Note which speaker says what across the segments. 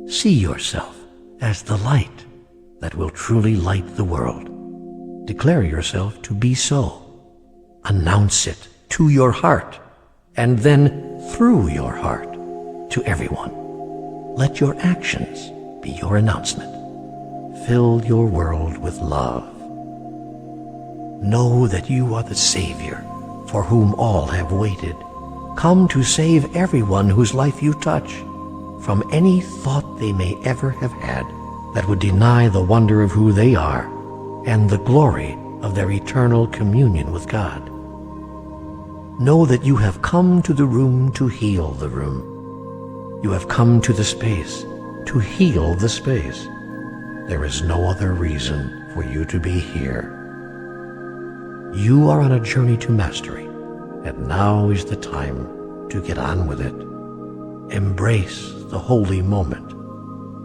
Speaker 1: See yourself as the light that will truly light the world. Declare yourself to be so. Announce it to your heart, and then through your heart to everyone. Let your actions be your announcement. Fill your world with love. Know that you are the Savior for whom all have waited, come to save everyone whose life you touch from any thought they may ever have had that would deny the wonder of who they are and the glory of their eternal communion with God. Know that you have come to the room to heal the room. You have come to the space to heal the space. There is no other reason for you to be here. You are on a journey to mastery, and now is the time to get on with it. Embrace the holy moment.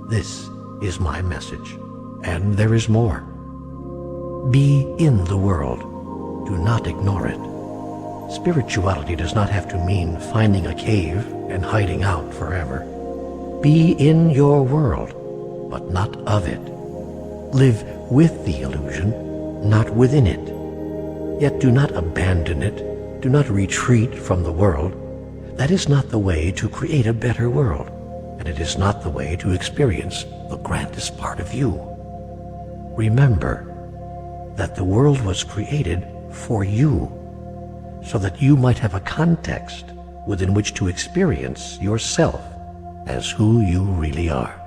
Speaker 1: This is my message, and there is more. Be in the world. Do not ignore it. Spirituality does not have to mean finding a cave and hiding out forever. Be in your world, but not of it. Live with the illusion, not within it. Yet do not abandon it. Do not retreat from the world. That is not the way to create a better world, and it is not the way to experience the grandest part of you. Remember that the world was created for you, so that you might have a context within which to experience yourself as who you really are.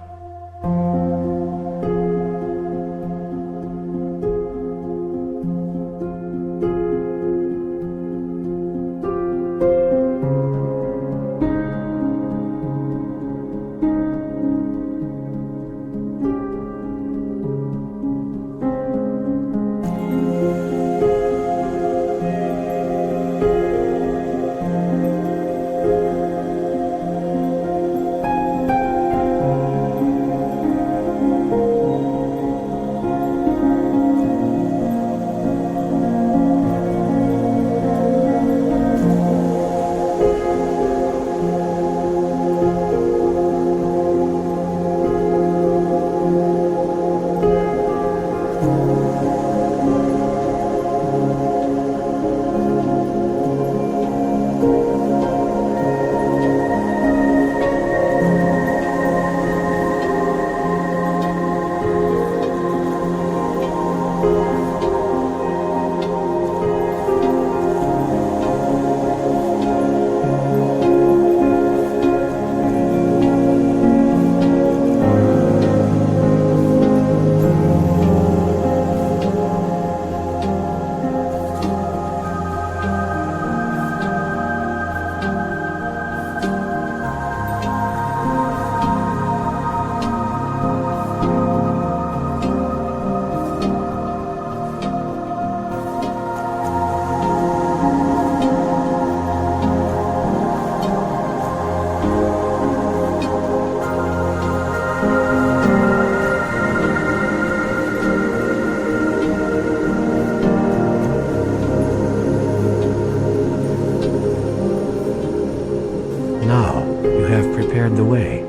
Speaker 1: The way,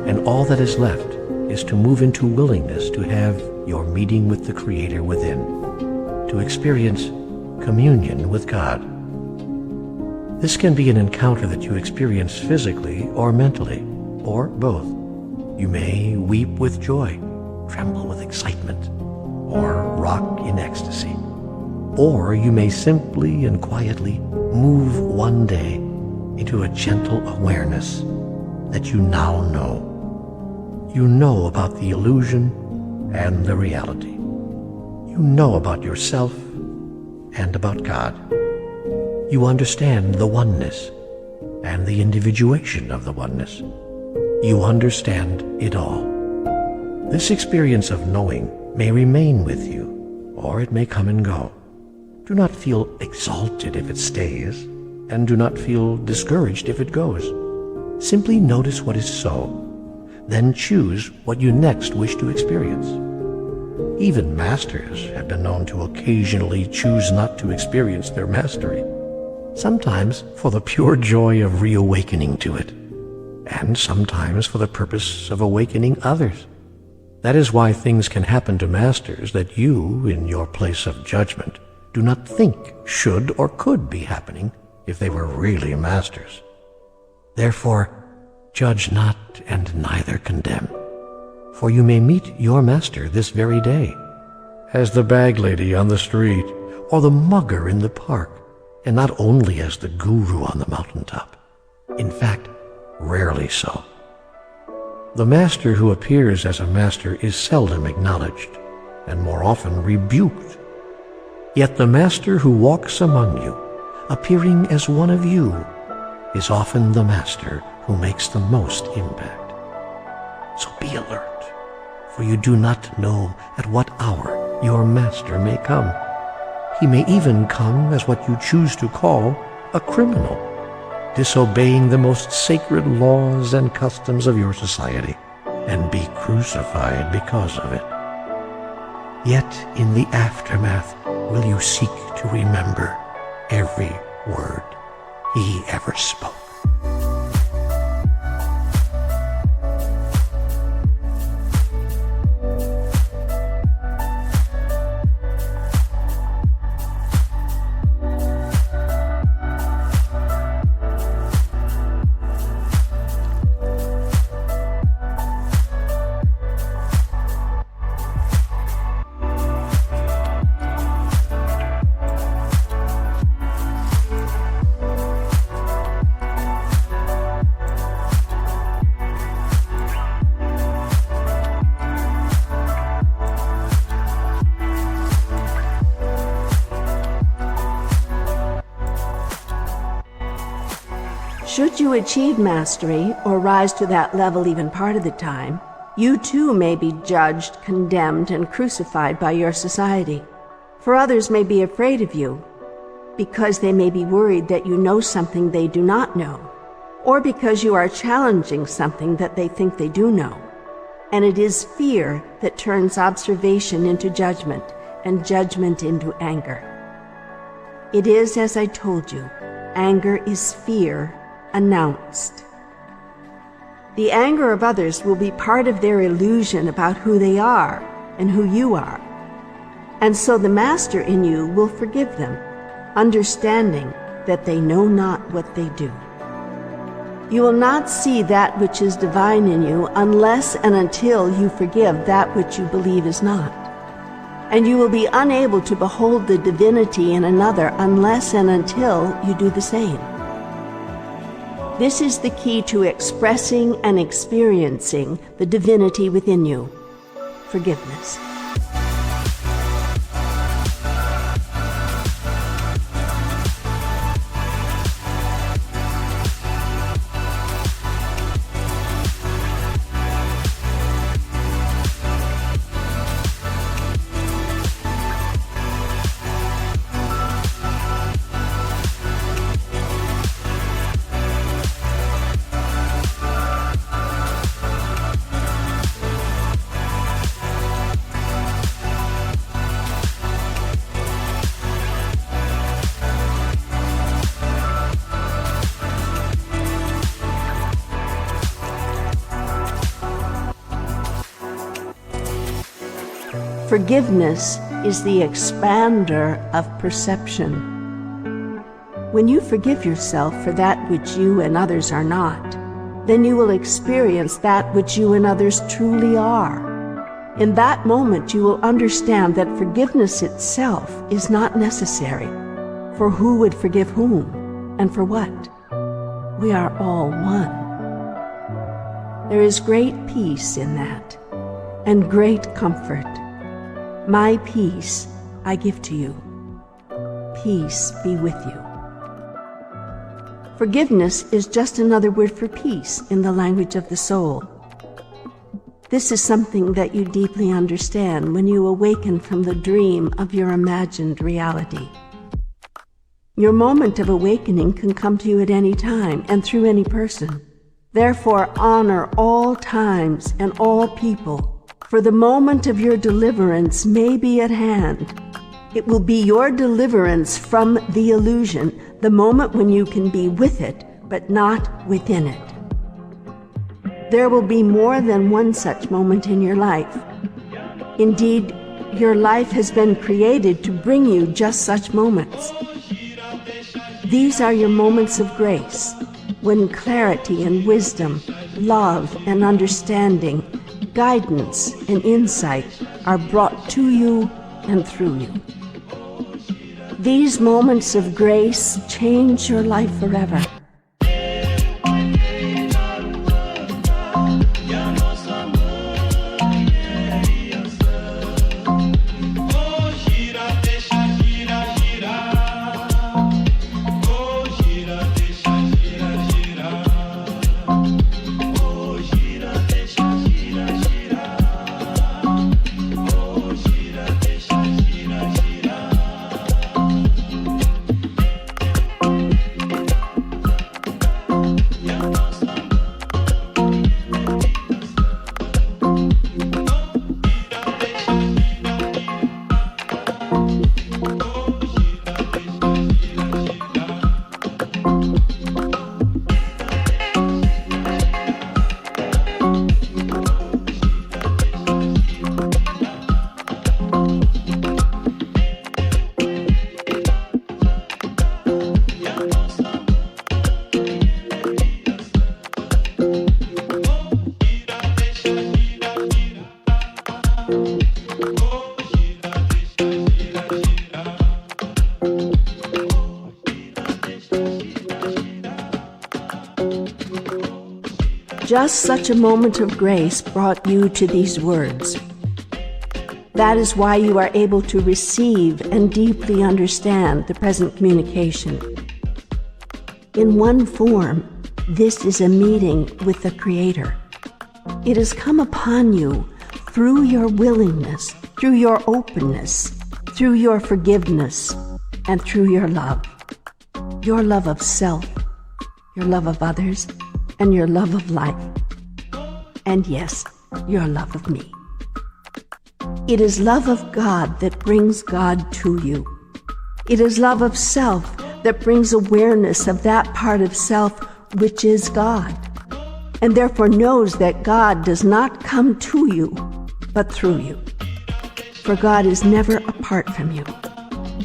Speaker 1: and all that is left is to move into willingness to have your meeting with the Creator within, to experience communion with God. This can be an encounter that you experience physically or mentally, or both. You may weep with joy, tremble with excitement, or rock in ecstasy. Or you may simply and quietly move one day into a gentle awareness that you now know. You know about the illusion and the reality. You know about yourself and about God. You understand the oneness and the individuation of the oneness. You understand it all. This experience of knowing may remain with you, or it may come and go. Do not feel exalted if it stays, and do not feel discouraged if it goes. Simply notice what is so, then choose what you next wish to experience. Even masters have been known to occasionally choose not to experience their mastery, sometimes for the pure joy of reawakening to it. and sometimes for the purpose of awakening others. That is why things can happen to masters that you, in your place of judgment, do not think should or could be happening if they were really masters. Therefore, judge not and neither condemn, for you may meet your master this very day, as the bag lady on the street or the mugger in the park, and not only as the guru on the mountaintop. In fact, rarely so. The master who appears as a master is seldom acknowledged, and more often rebuked. Yet the master who walks among you, appearing as one of you, is often the master who makes the most impact. So be alert, for you do not know at what hour your master may come. He may even come as what you choose to call a criminal, disobeying the most sacred laws and customs of your society, and be crucified because of it. Yet in the aftermath will you seek to remember every word he ever spoke.
Speaker 2: Should you achieve mastery, or rise to that level even part of the time, you too may be judged, condemned, and crucified by your society. For others may be afraid of you, because they may be worried that you know something they do not know, or because you are challenging something that they think they do know. And it is fear that turns observation into judgment, and judgment into anger. It is as I told you, anger is fear announced. The anger of others will be part of their illusion about who they are and who you are. And so the master in you will forgive them, understanding that they know not what they do. You will not see that which is divine in you unless and until you forgive that which you believe is not. And you will be unable to behold the divinity in another unless and until you do the same. This is the key to expressing and experiencing the divinity within you: forgiveness. Forgiveness is the expander of perception. When you forgive yourself for that which you and others are not, then you will experience that which you and others truly are. In that moment you will understand that forgiveness itself is not necessary. For who would forgive whom, and for what? We are all one. There is great peace in that, and great comfort. My peace I give to you. Peace be with you. Forgiveness is just another word for peace in the language of the soul. This is something that you deeply understand when you awaken from the dream of your imagined reality. Your moment of awakening can come to you at any time and through any person. Therefore, honor all times and all people, for the moment of your deliverance may be at hand. It will be your deliverance from the illusion, the moment when you can be with it, but not within it. There will be more than one such moment in your life. Indeed, your life has been created to bring you just such moments. These are your moments of grace, when clarity and wisdom, love and understanding, guidance and insight are brought to you and through you. These moments of grace change your life forever. Just such a moment of grace brought you to these words. That is why you are able to receive and deeply understand the present communication. In one form, this is a meeting with the Creator. It has come upon you through your willingness, through your openness, through your forgiveness, and through your love. Your love of self, your love of others, and your love of life. And yes, your love of me. It is love of God that brings God to you. It is love of self that brings awareness of that part of self which is God, and therefore knows that God does not come to you, but through you. For God is never apart from you,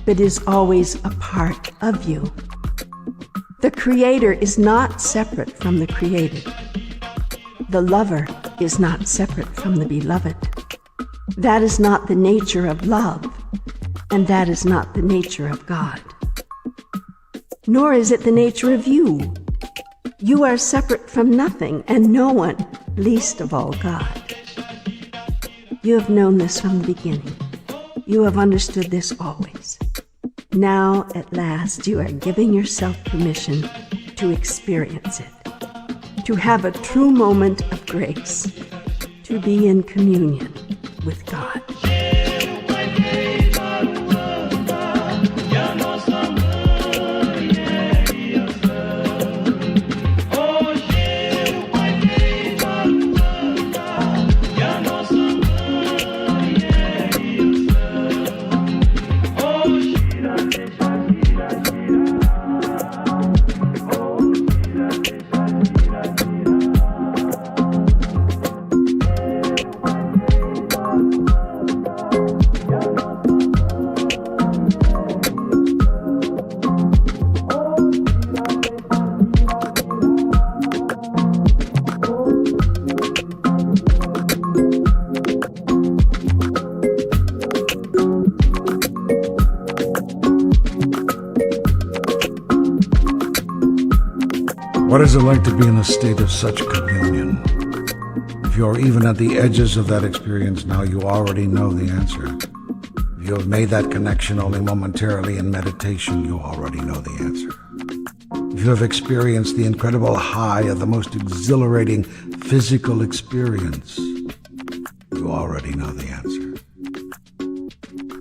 Speaker 2: but is always a part of you. The Creator is not separate from the created. The lover is not separate from the beloved. That is not the nature of love, and that is not the nature of God. Nor is it the nature of you. You are separate from nothing and no one, least of all God. You have known this from the beginning. You have understood this always. Now, at last, you are giving yourself permission to experience it, to have a true moment of grace, to be in communion with God.
Speaker 3: What is it like to be in a state of such communion? If you're even at the edges of that experience now, you already know the answer. If you have made that connection only momentarily in meditation, you already know the answer. If you have experienced the incredible high of the most exhilarating physical experience, you already know the answer.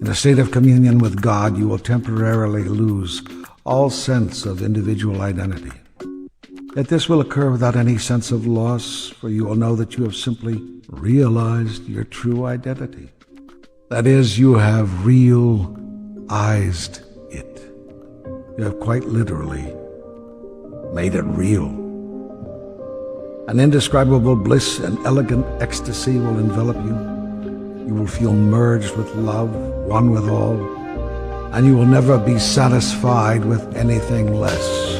Speaker 3: In a state of communion with God, you will temporarily lose all sense of individual identity. Yet this will occur without any sense of loss, for you will know that you have simply realized your true identity. That is, you have realized it. You have quite literally made it real. An indescribable bliss and elegant ecstasy will envelop you. You will feel merged with love, one with all, and you will never be satisfied with anything less.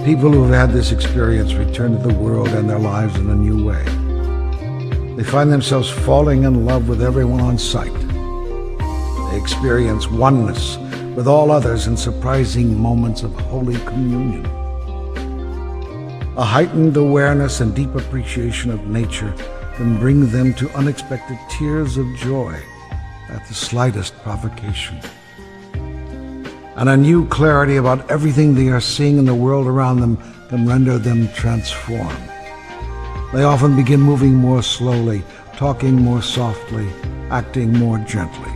Speaker 3: People who have had this experience return to the world and their lives in a new way. They find themselves falling in love with everyone on sight. They experience oneness with all others in surprising moments of Holy Communion. A heightened awareness and deep appreciation of nature can bring them to unexpected tears of joy at the slightest provocation. And a new clarity about everything they are seeing in the world around them can render them transformed. They often begin moving more slowly, talking more softly, acting more gently.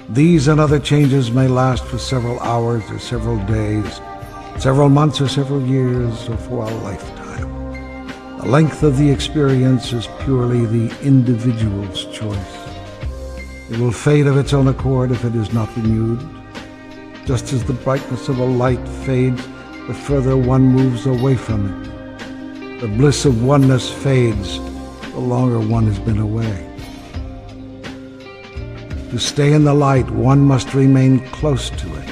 Speaker 3: These and other changes may last for several hours or several days, several months or several years, or for a lifetime. The length of the experience is purely the individual's choice. It will fade of its own accord if it is not renewed. Just as the brightness of a light fades the further one moves away from it. The bliss of oneness fades the longer one has been away. To stay in the light, one must remain close to it.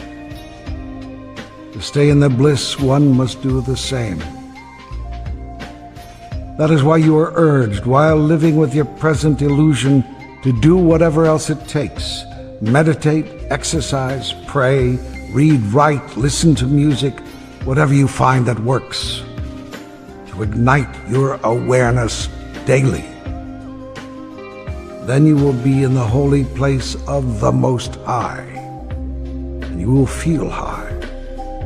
Speaker 3: To stay in the bliss, one must do the same. That is why you are urged, while living with your present illusion, to do whatever else it takes. Meditate, exercise, pray, read, write, listen to music, whatever you find that works. To ignite your awareness daily. Then you will be in the holy place of the Most High. And you will feel high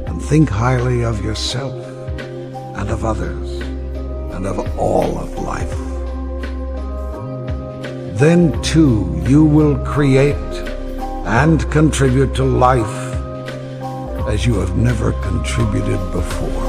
Speaker 3: and think highly of yourself and of others and of all of life. Then too you will create and contribute to life as you have never contributed before.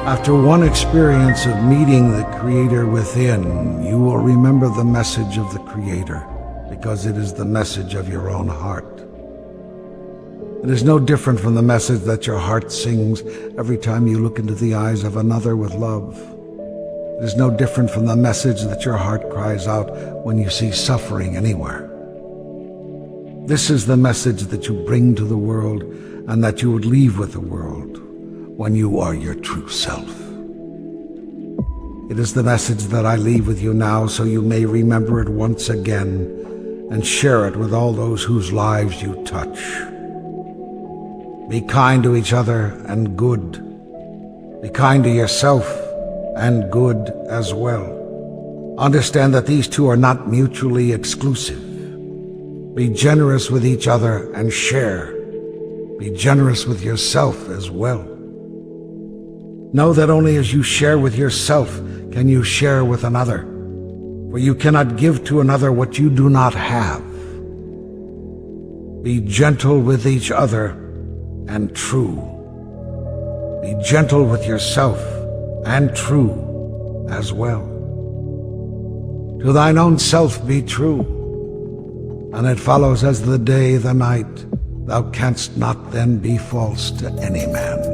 Speaker 3: After one experience of meeting the Creator within, you will remember the message of the Creator, because it is the message of your own heart. It is no different from the message that your heart sings every time you look into the eyes of another with love. It is no different from the message that your heart cries out when you see suffering anywhere. This is the message that you bring to the world and that you would leave with the world when you are your true self. It is the message that I leave with you now so you may remember it once again and share it with all those whose lives you touch. Be kind to each other and good. Be kind to yourself and good as well. Understand that these two are not mutually exclusive. Be generous with each other and share. Be generous with yourself as well. Know that only as you share with yourself can you share with another, for you cannot give to another what you do not have. Be gentle with each other and true. Be gentle with yourself and true as well. To thine own self be true, and it follows as the day the night, thou canst not then be false to any man.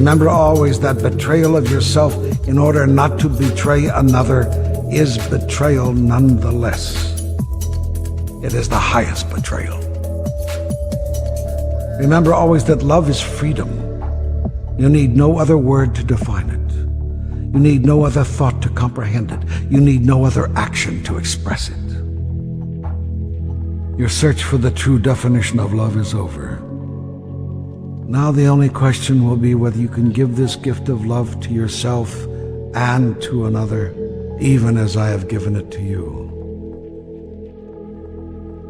Speaker 3: Remember always that betrayal of yourself in order not to betray another is betrayal nonetheless. It is the highest betrayal. Remember always that love is freedom. You need no other word to define it. You need no other thought to comprehend it. You need no other action to express it. Your search for the true definition of love is over. Now the only question will be whether you can give this gift of love to yourself and to another, even as I have given it to you.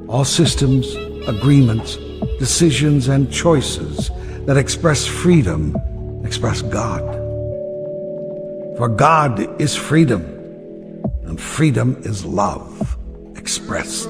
Speaker 3: All systems, agreements, decisions, and choices that express freedom express God. For God is freedom, and freedom is love expressed.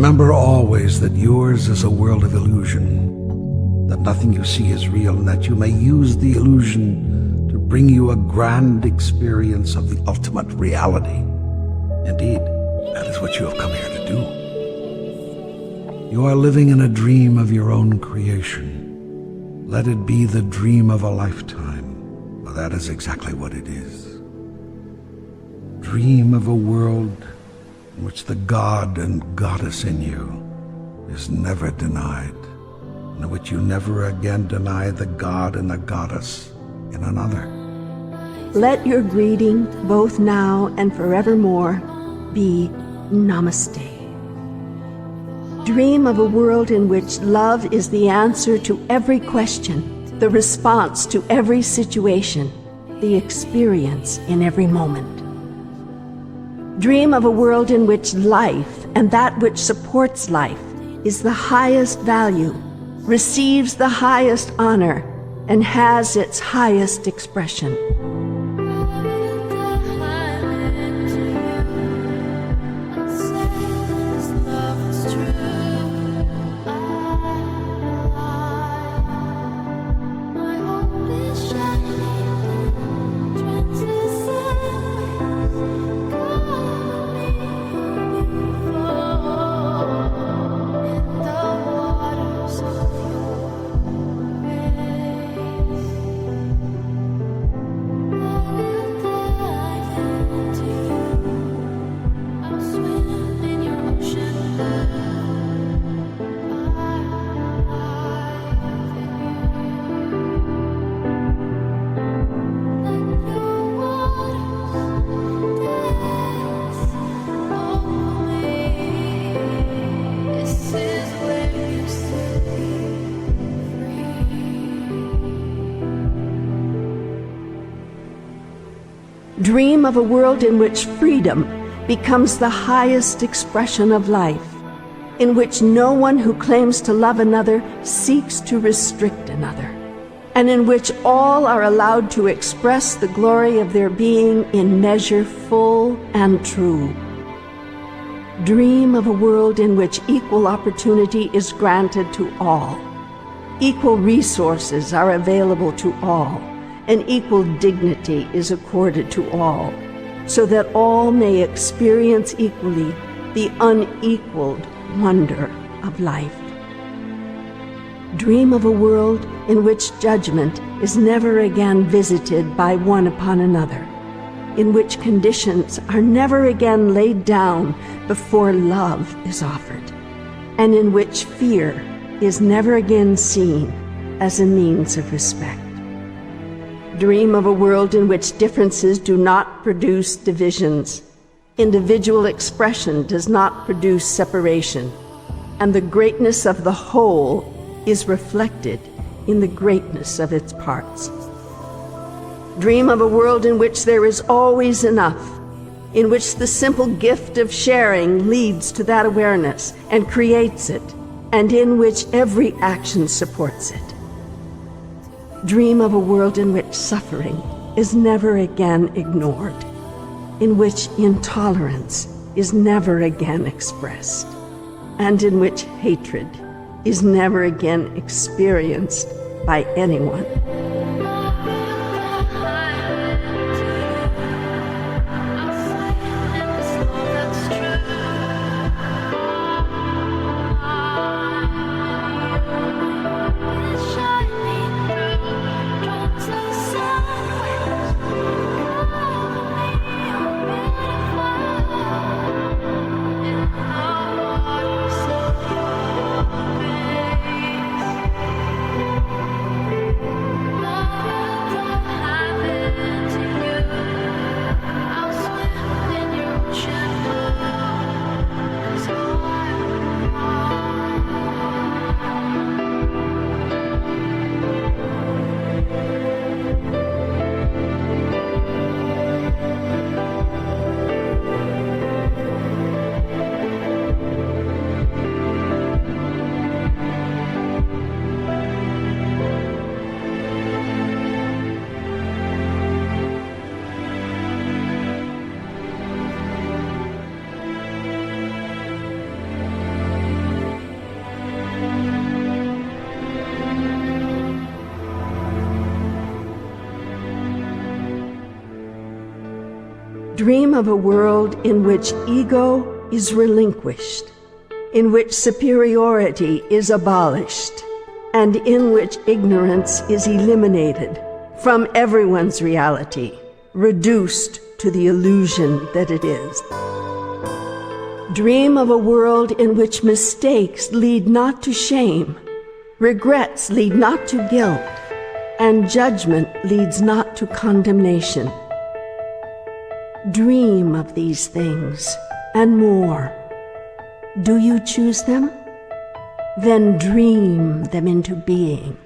Speaker 3: Remember always that yours is a world of illusion, that nothing you see is real, and that you may use the illusion to bring you a grand experience of the ultimate reality. Indeed, that is what you have come here to do. You are living in a dream of your own creation. Let it be the dream of a lifetime, for that is exactly what it is. Dream of a world in which the God and Goddess in you is never denied, and in which you never again deny the God and the Goddess in another.
Speaker 2: Let your greeting, both now and forevermore, be Namaste. Dream of a world in which love is the answer to every question, the response to every situation, the experience in every moment. Dream of a world in which life and that which supports life is the highest value, receives the highest honor, and has its highest expression. Dream of a world in which freedom becomes the highest expression of life, in which no one who claims to love another seeks to restrict another, and in which all are allowed to express the glory of their being in measure full and true. Dream of a world in which equal opportunity is granted to all, equal resources are available to all, and equal dignity is accorded to all, so that all may experience equally the unequaled wonder of life. Dream of a world in which judgment is never again visited by one upon another, in which conditions are never again laid down before love is offered, and in which fear is never again seen as a means of respect. Dream of a world in which differences do not produce divisions, individual expression does not produce separation, and the greatness of the whole is reflected in the greatness of its parts. Dream of a world in which there is always enough, in which the simple gift of sharing leads to that awareness and creates it, and in which every action supports it. Dream of a world in which suffering is never again ignored, in which intolerance is never again expressed, and in which hatred is never again experienced by anyone. Dream of a world in which ego is relinquished, in which superiority is abolished, and in which ignorance is eliminated from everyone's reality, reduced to the illusion that it is. Dream of a world in which mistakes lead not to shame, regrets lead not to guilt, and judgment leads not to condemnation. Dream of these things and more. Do you choose them? then dream them into being.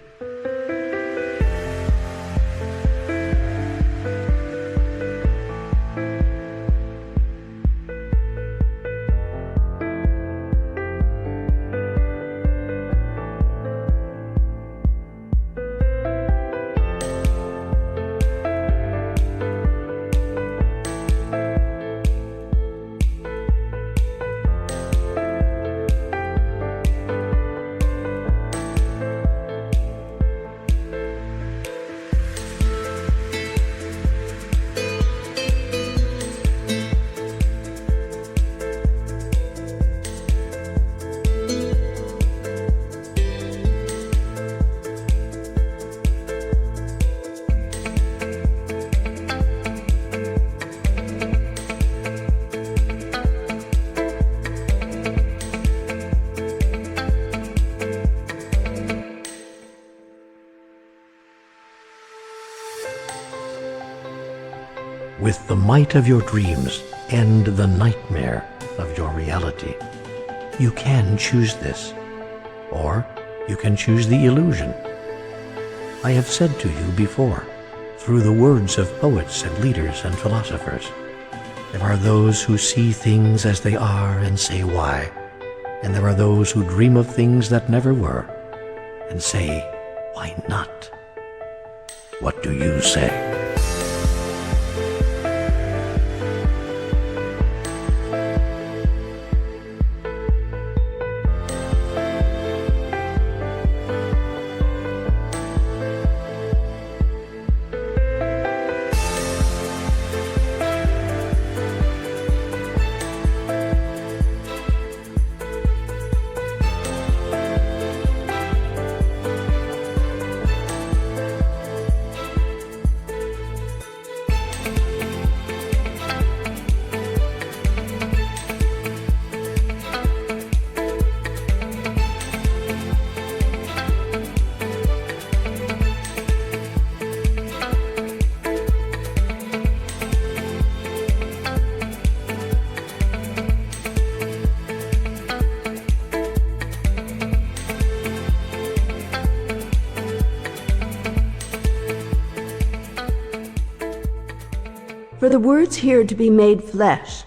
Speaker 1: With the might of your dreams, end the nightmare of your reality. You can choose this, or you can choose the illusion. I have said to you before, through the words of poets and leaders and philosophers, there are those who see things as they are and say why, and there are those who dream of things that never were and say, why not? What do you say?
Speaker 2: For the words here to be made flesh,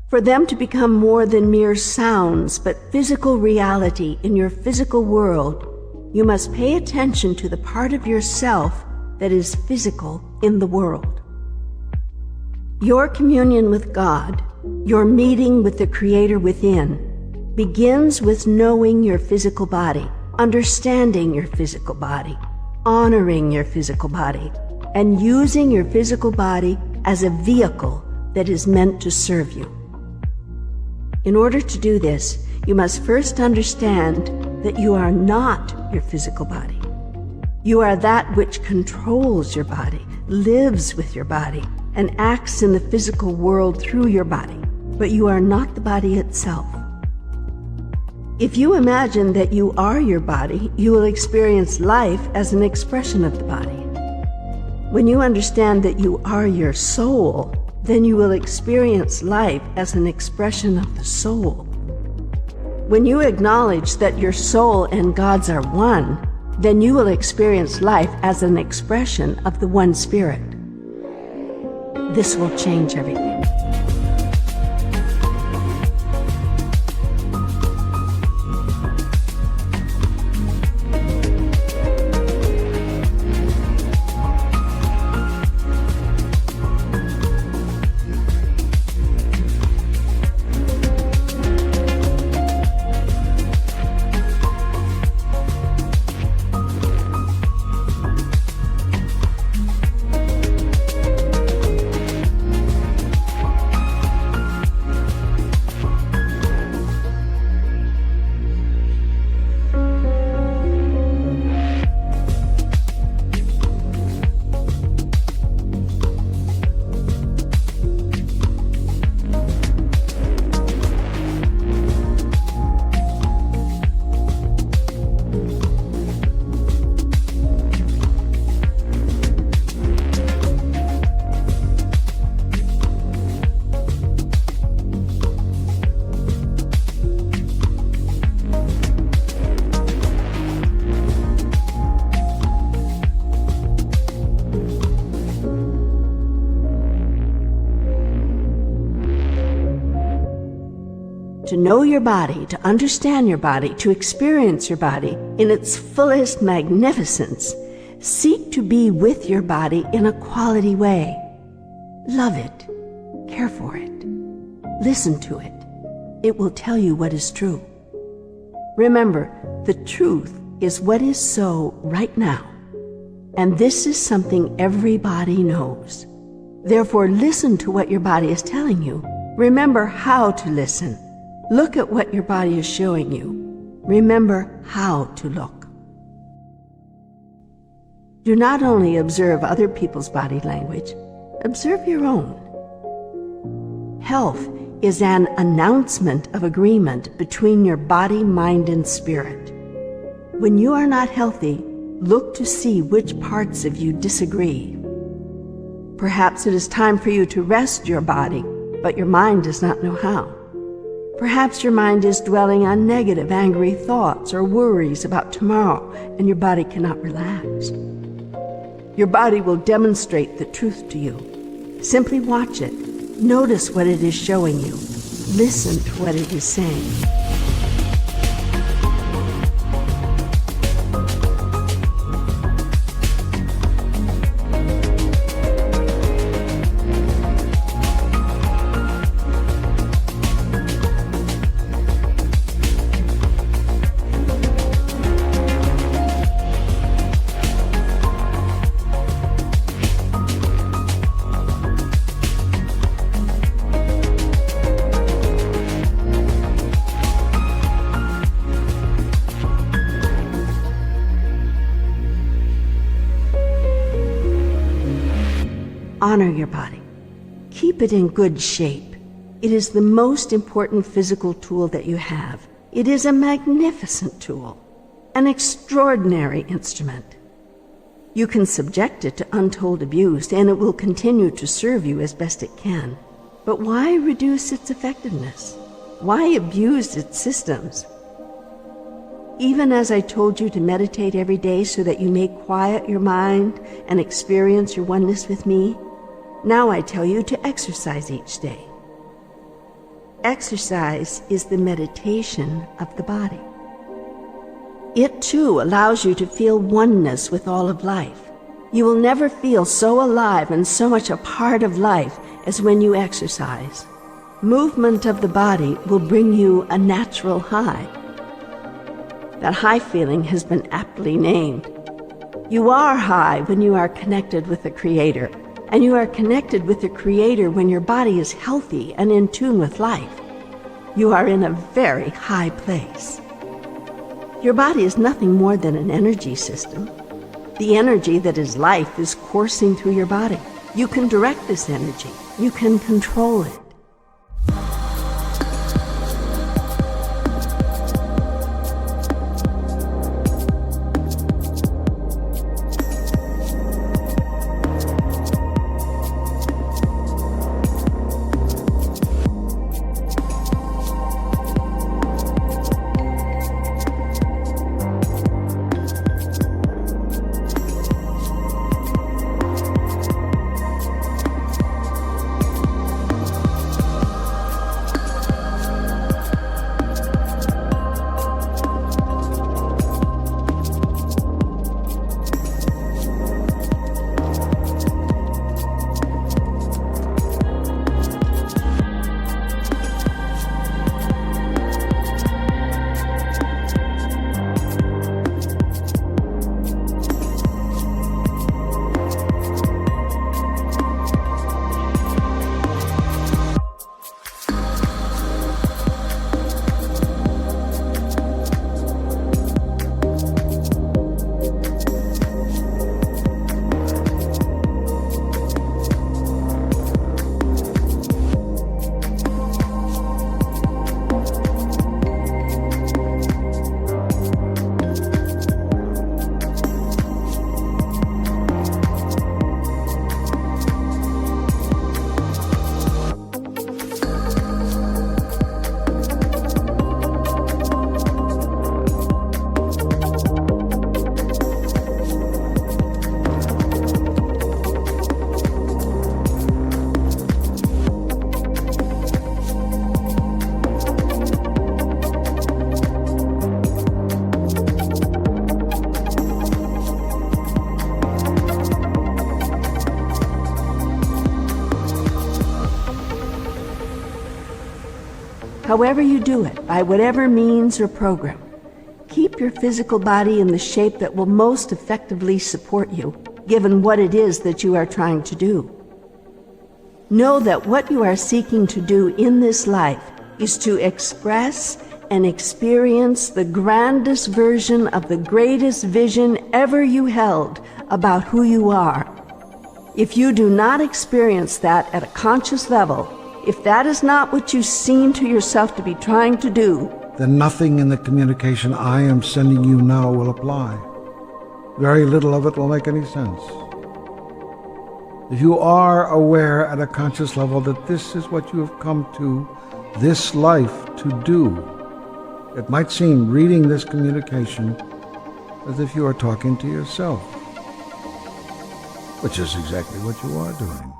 Speaker 2: for them to become more than mere sounds but physical reality in your physical world, you must pay attention to the part of yourself that is physical in the world. Your communion with God, your meeting with the Creator within, begins with knowing your physical body, understanding your physical body, honoring your physical body, and using your physical body as a vehicle that is meant to serve you. In order to do this, you must first understand that you are not your physical body. You are that which controls your body, lives with your body, and acts in the physical world through your body, but you are not the body itself. If you imagine that you are your body, you will experience life as an expression of the body. When you understand that you are your soul, then you will experience life as an expression of the soul. When you acknowledge that your soul and God's are one, then you will experience life as an expression of the one Spirit. This will change everything. To know your body, to understand your body, to experience your body in its fullest magnificence, seek to be with your body in a quality way. Love it. Care for it. Listen to it. It will tell you what is true. Remember, the truth is what is so right now. And this is something everybody knows. Therefore, listen to what your body is telling you. Remember how to listen. Look at what your body is showing you. Remember how to look. Do not only observe other people's body language, observe your own. Health is an announcement of agreement between your body, mind, and spirit. When you are not healthy, look to see which parts of you disagree. Perhaps it is time for you to rest your body, but your mind does not know how. Perhaps your mind is dwelling on negative, angry thoughts or worries about tomorrow, and your body cannot relax. Your body will demonstrate the truth to you. Simply watch it. Notice what it is showing you. Listen to what it is saying. Honor your body. Keep it in good shape. It is the most important physical tool that you have. It is a magnificent tool, an extraordinary instrument. You can subject it to untold abuse, and it will continue to serve you as best it can. But why reduce its effectiveness? Why abuse its systems? Even as I told you to meditate every day so that you may quiet your mind and experience your oneness with me, now I tell you to exercise each day. Exercise is the meditation of the body. It too allows you to feel oneness with all of life. You will never feel so alive and so much a part of life as when you exercise. Movement of the body will bring you a natural high. That high feeling has been aptly named. You are high when you are connected with the Creator. And you are connected with the Creator when your body is healthy and in tune with life. You are in a very high place. Your body is nothing more than an energy system. The energy that is life is coursing through your body. You can direct this energy. You can control it. However you do it, by whatever means or program, keep your physical body in the shape that will most effectively support you, given what it is that you are trying to do. Know that what you are seeking to do in this life is to express and experience the grandest version of the greatest vision ever you held about who you are. If you do not experience that at a conscious level, if that is not what you seem to yourself to be trying to do,
Speaker 3: then nothing in the communication I am sending you now will apply. Very little of it will make any sense. If you are aware at a conscious level that this is what you have come to this life to do, it might seem, reading this communication, as if you are talking to yourself, which is exactly what you are doing.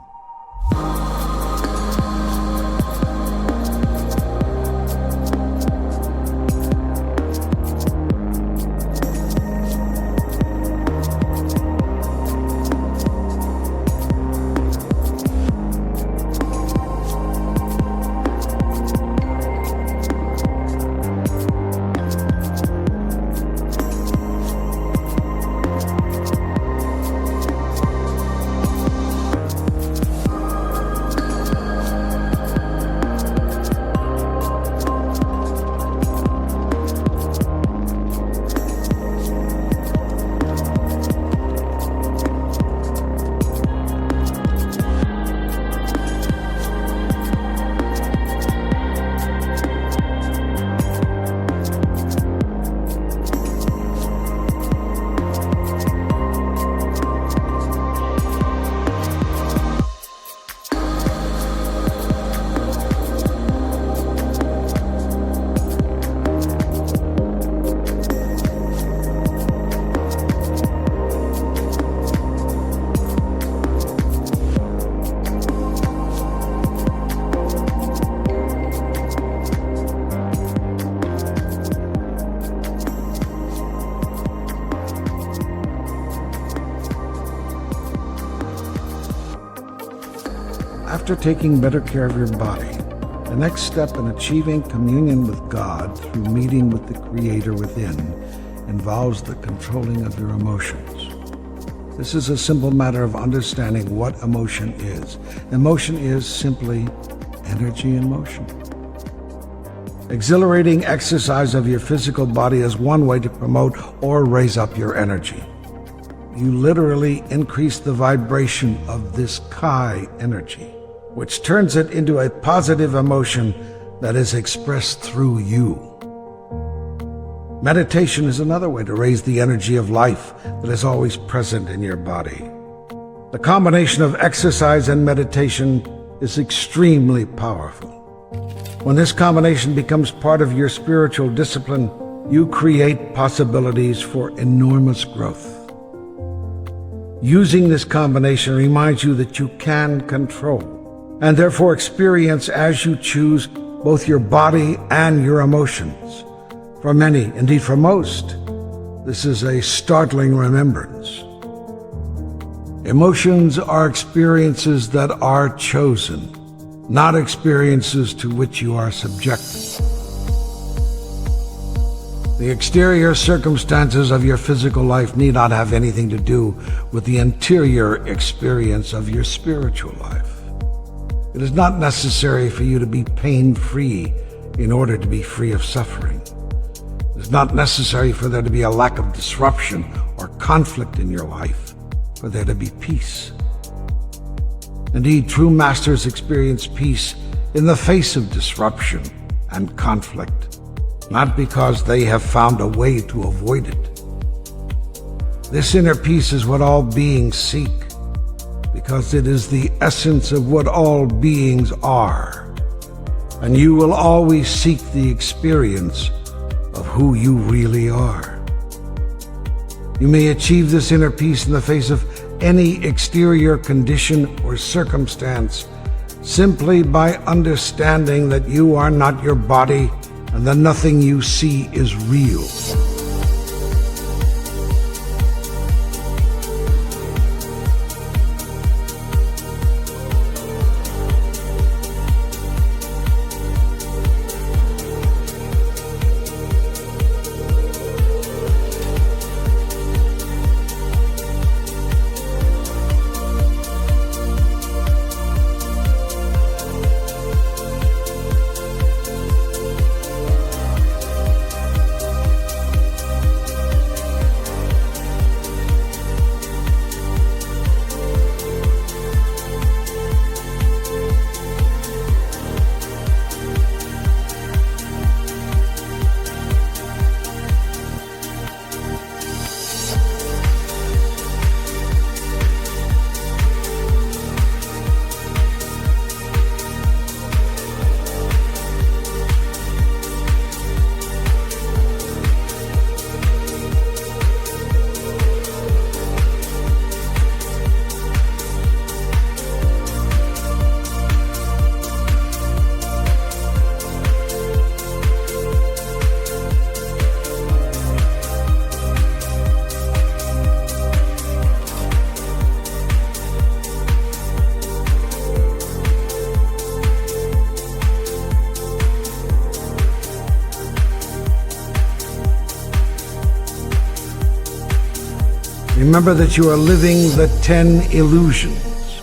Speaker 3: After taking better care of your body, the next step in achieving communion with God through meeting with the Creator within involves the controlling of your emotions. This is a simple matter of understanding what emotion is. Emotion is simply energy in motion. Exhilarating exercise of your physical body is one way to promote or raise up your energy. You literally increase the vibration of this Chi energy, which turns it into a positive emotion that is expressed through you. Meditation is another way to raise the energy of life that is always present in your body. The combination of exercise and meditation is extremely powerful. When this combination becomes part of your spiritual discipline, you create possibilities for enormous growth. Using this combination reminds you that you can control and therefore experience as you choose both your body and your emotions. For many, indeed for most, this is a startling remembrance. Emotions are experiences that are chosen, not experiences to which you are subjected. The exterior circumstances of your physical life need not have anything to do with the interior experience of your spiritual life. It is not necessary for you to be pain-free in order to be free of suffering. It is not necessary for there to be a lack of disruption or conflict in your life for there to be peace. Indeed, true masters experience peace in the face of disruption and conflict, not because they have found a way to avoid it. This inner peace is what all beings seek, because it is the essence of what all beings are, and you will always seek the experience of who you really are. You may achieve this inner peace in the face of any exterior condition or circumstance simply by understanding that you are not your body and that nothing you see is real. Remember that you are living the 10 illusions,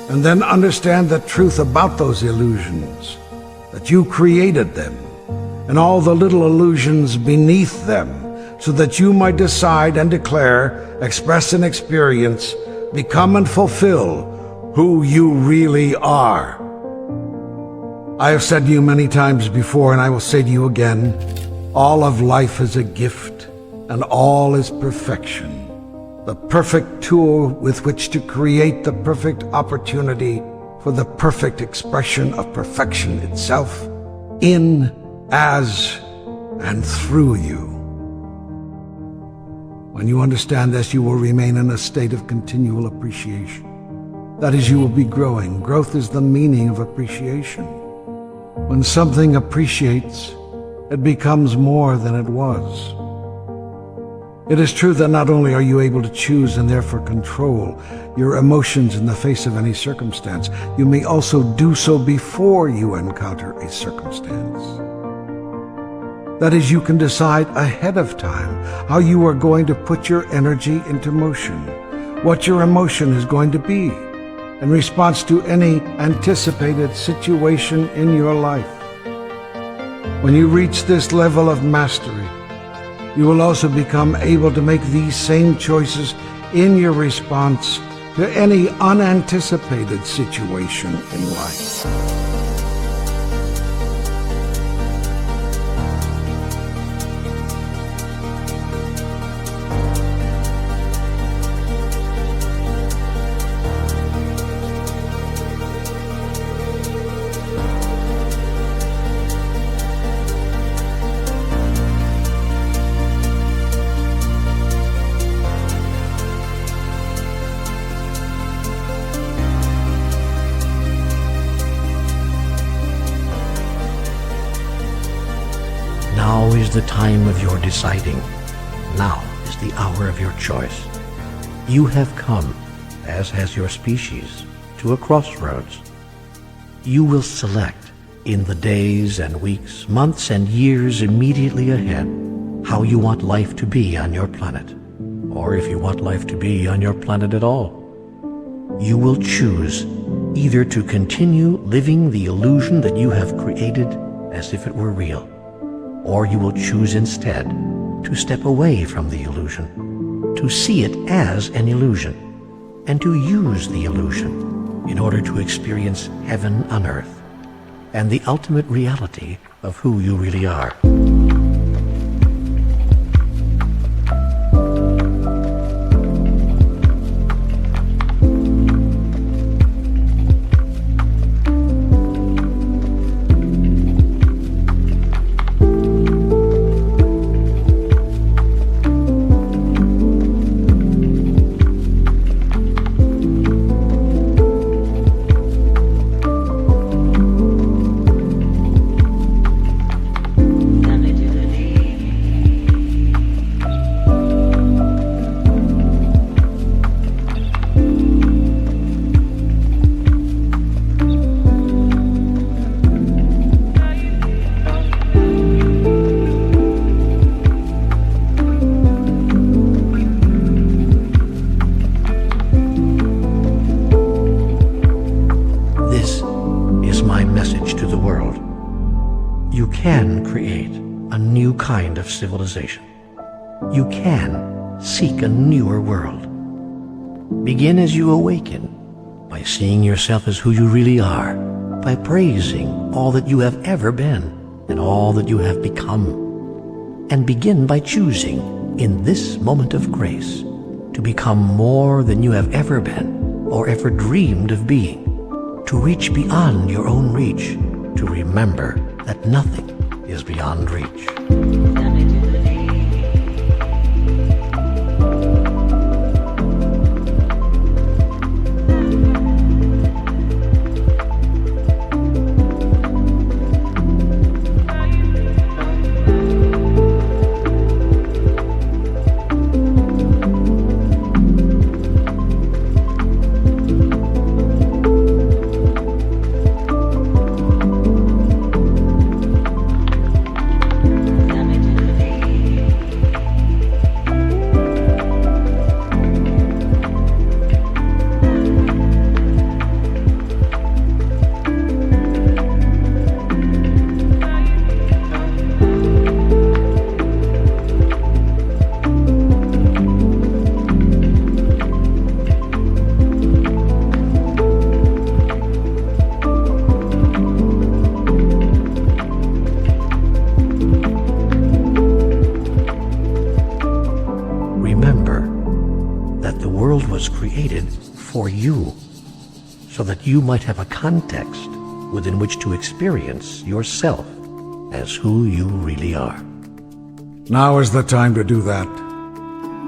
Speaker 3: and then understand the truth about those illusions, that you created them, and all the little illusions beneath them, so that you might decide and declare, express and experience, become and fulfill who you really are. I have said to you many times before, and I will say to you again, all of life is a gift, and all is perfection. The perfect tool with which to create the perfect opportunity for the perfect expression of perfection itself, in, as, and through you. When you understand this, you will remain in a state of continual appreciation. That is, you will be growing. Growth is the meaning of appreciation. When something appreciates, it becomes more than it was. It is true that not only are you able to choose and therefore control your emotions in the face of any circumstance, you may also do so before you encounter a circumstance. That is, you can decide ahead of time how you are going to put your energy into motion, what your emotion is going to be in response to any anticipated situation in your life. When you reach this level of mastery, you will also become able to make these same choices in your response to any unanticipated situation in life.
Speaker 1: Now is the time of your deciding. Now is the hour of your choice. You have come, as has your species, to a crossroads. You will select, in the days and weeks, months and years immediately ahead, how you want life to be on your planet, or if you want life to be on your planet at all. You will choose either to continue living the illusion that you have created as if it were real, or you will choose instead to step away from the illusion, to see it as an illusion, and to use the illusion in order to experience heaven on earth and the ultimate reality of who you really are. You can create a new kind of civilization. You can seek a newer world. Begin as you awaken, by seeing yourself as who you really are, by praising all that you have ever been and all that you have become. And begin by choosing, in this moment of grace, to become more than you have ever been or ever dreamed of being, to reach beyond your own reach, to remember that nothing is beyond reach. was created for you, so that you might have a context within which to experience yourself as who you really are.
Speaker 3: Now is the time to do that.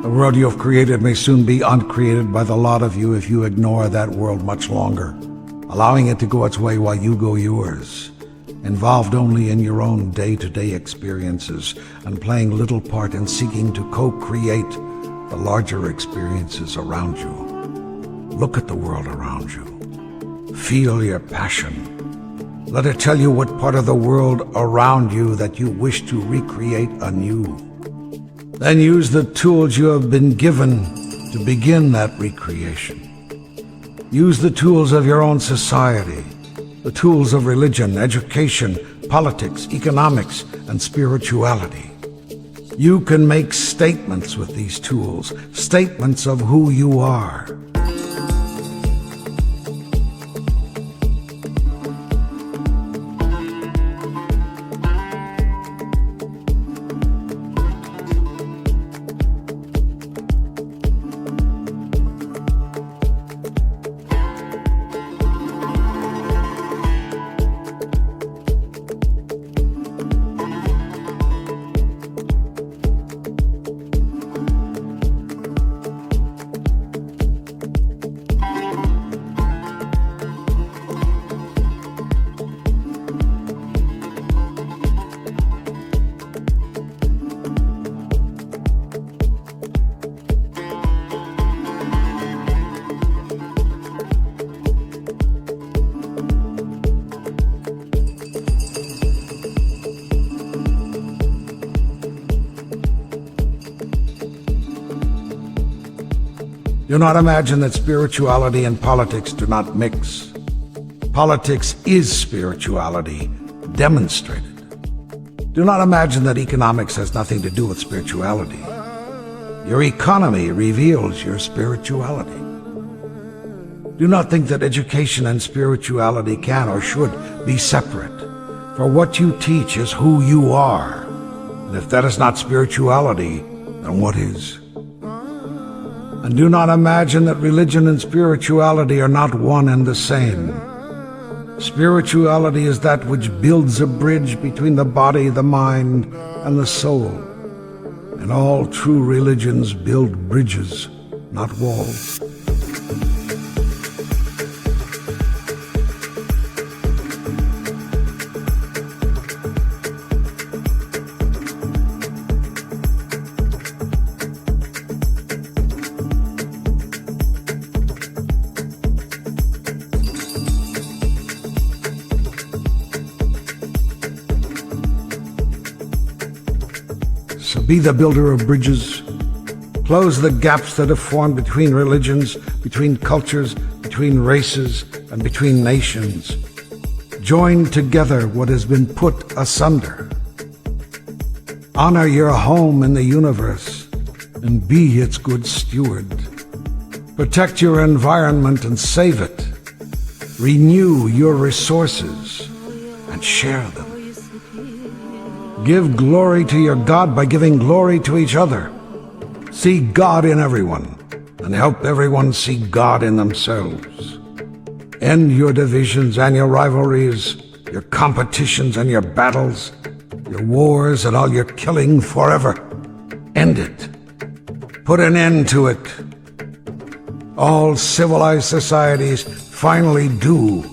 Speaker 3: The world you have created may soon be uncreated by the lot of you if you ignore that world much longer, allowing it to go its way while you go yours, involved only in your own day-to-day experiences and playing little part in seeking to co-create the larger experiences around you. Look at the world around you. Feel your passion. Let it tell you what part of the world around you that you wish to recreate anew. Then use the tools you have been given to begin that recreation. Use the tools of your own society, the tools of religion, education, politics, economics, and spirituality. You can make statements with these tools, statements of who you are. Do not imagine that spirituality and politics do not mix. Politics is spirituality, demonstrated. Do not imagine that economics has nothing to do with spirituality. Your economy reveals your spirituality. Do not think that education and spirituality can or should be separate, for what you teach is who you are. And if that is not spirituality, then what is? And do not imagine that religion and spirituality are not one and the same. Spirituality is that which builds a bridge between the body, the mind, and the soul. And all true religions build bridges, not walls. So be the builder of bridges. Close the gaps that have formed between religions, between cultures, between races, and between nations. Join together what has been put asunder. Honor your home in the universe and be its good steward. Protect your environment and save it. Renew your resources and share them. Give glory to your God by giving glory to each other. See God in everyone and help everyone see God in themselves. End your divisions and your rivalries, your competitions and your battles, your wars and all your killing forever. End it. Put an end to it. All civilized societies finally do.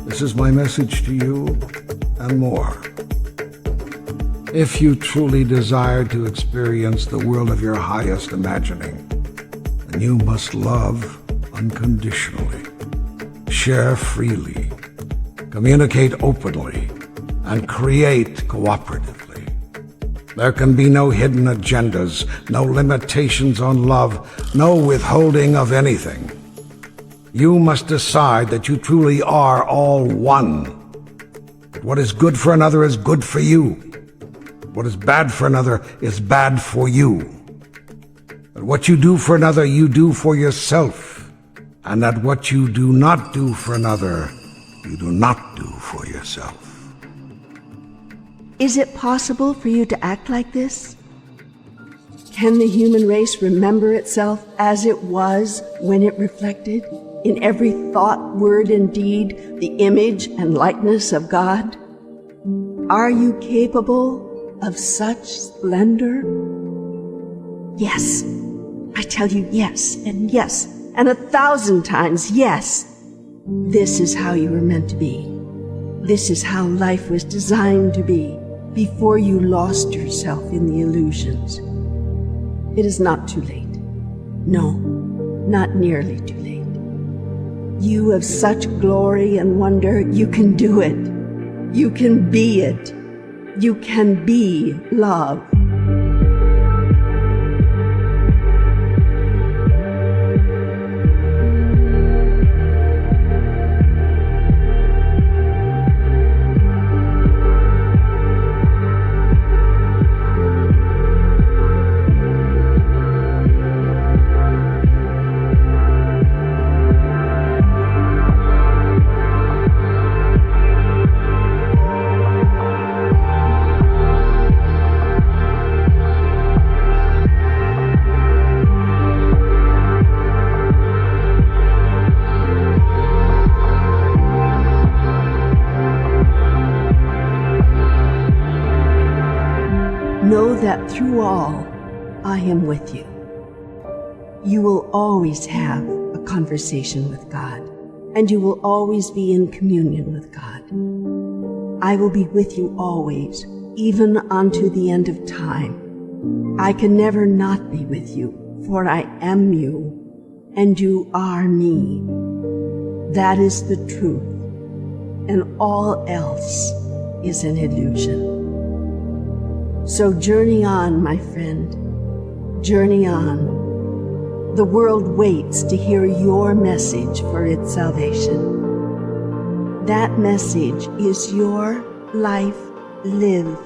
Speaker 3: This is my message to you and more. If you truly desire to experience the world of your highest imagining, then you must love unconditionally, share freely, communicate openly, and create cooperatively. There can be no hidden agendas, no limitations on love, no withholding of anything. You must decide that you truly are all one. That what is good for another is good for you. What is bad for another is bad for you. That what you do for another, you do for yourself. And that what you do not do for another, you do not do for yourself.
Speaker 2: Is it possible for you to act like this? Can the human race remember itself as it was when it reflected, in every thought, word, and deed, the image and likeness of God? Are you capable of such splendor? Yes. I tell you yes, and 1,000 times yes. This is how you were meant to be. This is how life was designed to be before you lost yourself in the illusions. It is not too late. No, not nearly too late. You have such glory and wonder, you can do it. You can be it. You can be love. Know that through all, I am with you. You will always have a conversation with God, and you will always be in communion with God. I will be with you always, even unto the end of time. I can never not be with you, for I am you, and you are me. That is the truth, and all else is an illusion. So journey on, my friend, journey on. The world waits to hear your message for its salvation. That message is your life lived.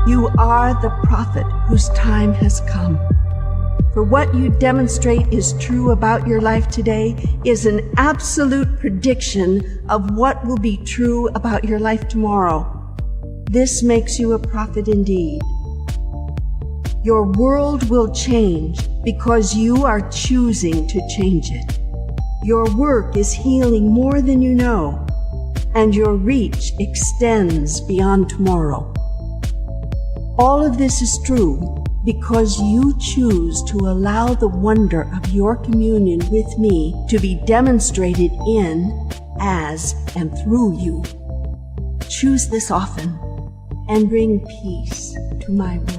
Speaker 2: You are the prophet whose time has come. For what you demonstrate is true about your life today is an absolute prediction of what will be true about your life tomorrow. This makes you a prophet indeed. Your world will change because you are choosing to change it. Your work is healing more than you know, and your reach extends beyond tomorrow. All of this is true because you choose to allow the wonder of your communion with me to be demonstrated in, as, and through you. Choose this often and bring peace to my world.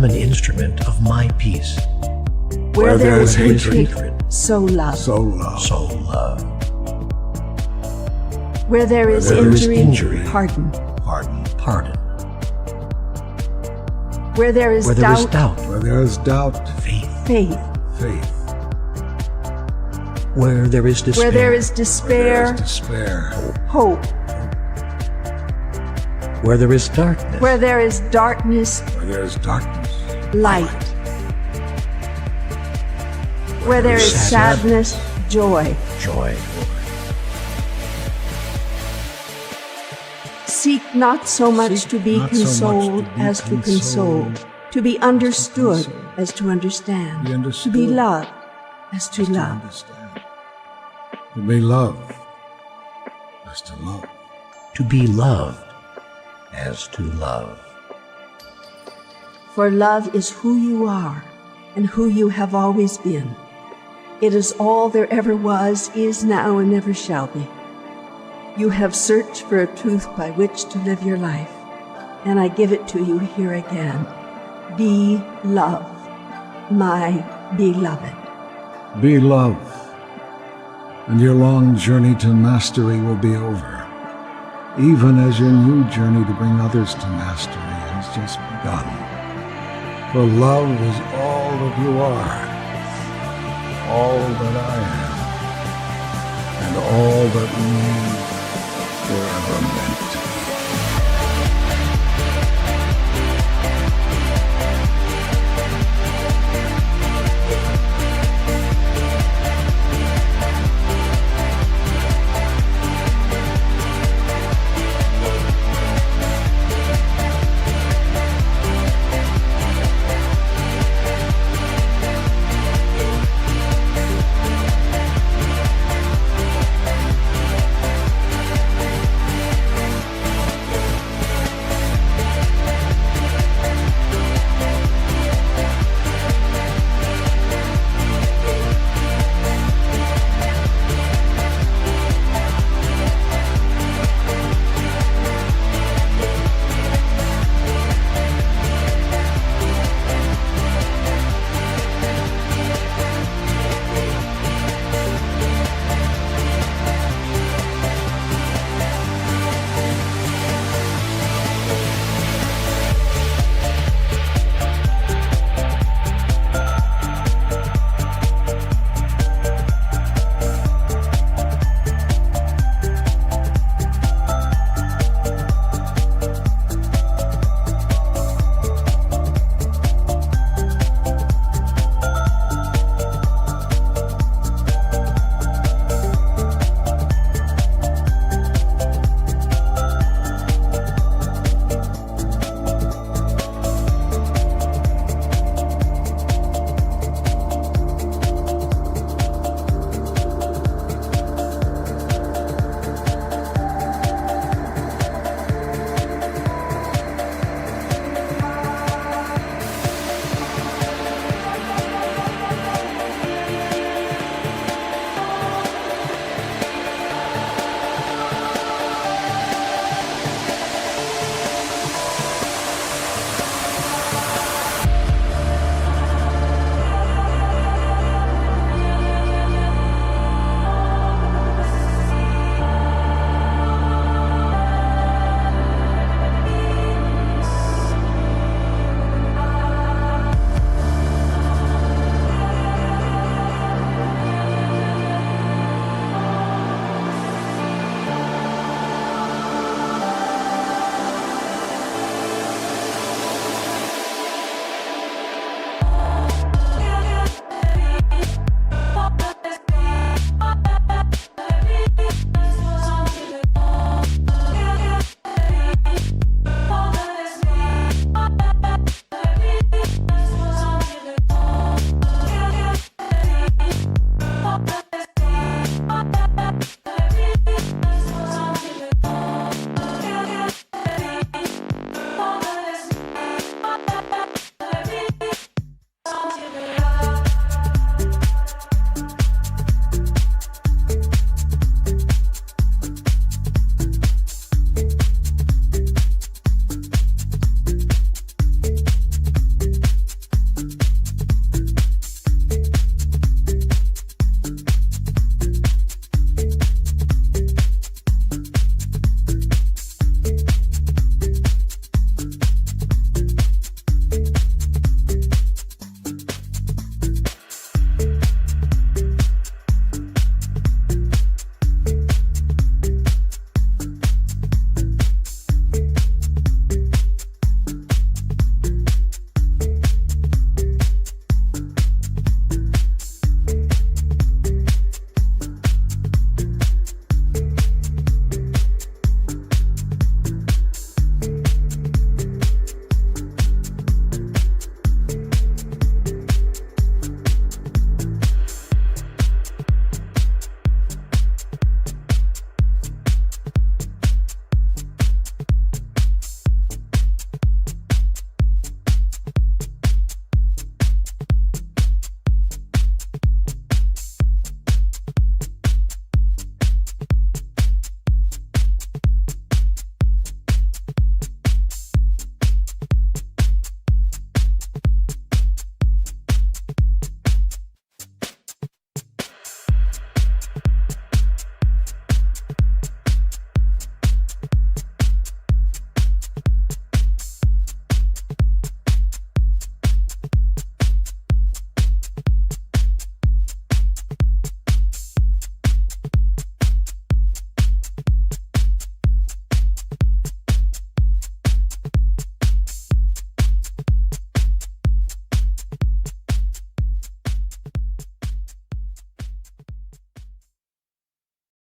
Speaker 1: An instrument of my peace.
Speaker 2: Where there is hatred, sow love.
Speaker 3: Sow love.
Speaker 1: Sow love.
Speaker 2: Where there is injury, pardon.
Speaker 1: pardon.
Speaker 2: Where there is
Speaker 1: Where there is doubt,
Speaker 3: Where there is doubt,
Speaker 1: faith.
Speaker 2: faith.
Speaker 3: faith.
Speaker 1: Where there is despair,
Speaker 2: Where there is
Speaker 3: There
Speaker 2: despair,
Speaker 3: is despair.
Speaker 2: hope.
Speaker 1: where there is darkness,
Speaker 2: Where there is darkness,
Speaker 3: Where there is darkness,
Speaker 2: light. Where there is sadness, joy.
Speaker 1: joy.
Speaker 2: Seek not so much
Speaker 3: Seek
Speaker 2: to be
Speaker 3: not so much
Speaker 2: consoled
Speaker 3: to be
Speaker 2: as to console,
Speaker 3: consoled,
Speaker 2: to be understood as to understand,
Speaker 3: be understood
Speaker 2: to be loved as to
Speaker 3: to
Speaker 2: love.
Speaker 3: understand. To be loved as to love.
Speaker 1: To be loved as to love.
Speaker 2: For love is who you are and who you have always been. It is all there ever was, is now, and never shall be. You have searched for a truth by which to live your life, and I give it to you here again. Be love, my beloved.
Speaker 3: Be love, and your long journey to mastery will be over, even as your new journey to bring others to mastery has just begun. For love is all that you are, all that I am, and all that we forever.